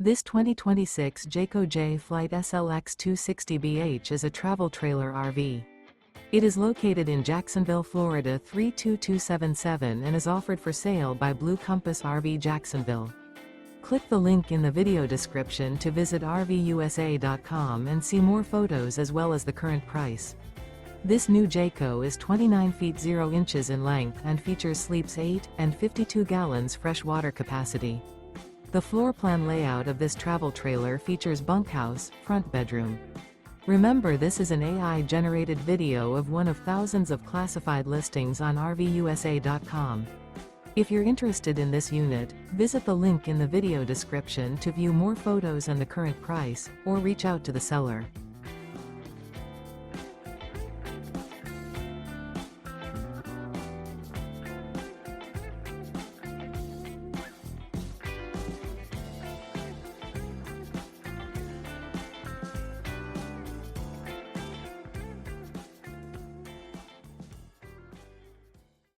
This 2026 Jayco Jay Flight SLX 260BH is a travel trailer RV. It is located in Jacksonville, Florida 32277 and is offered for sale by Blue Compass RV Jacksonville. Click the link in the video description to visit RVUSA.com and see more photos as well as the current price. This new Jayco is 29 feet 0 inches in length and features sleeps 8 and 52 gallons fresh water capacity. The floor plan layout of this travel trailer features bunkhouse, front bedroom. Remember, this is an AI-generated video of one of thousands of classified listings on RVUSA.com. If you're interested in this unit, visit the link in the video description to view more photos and the current price, or reach out to the seller.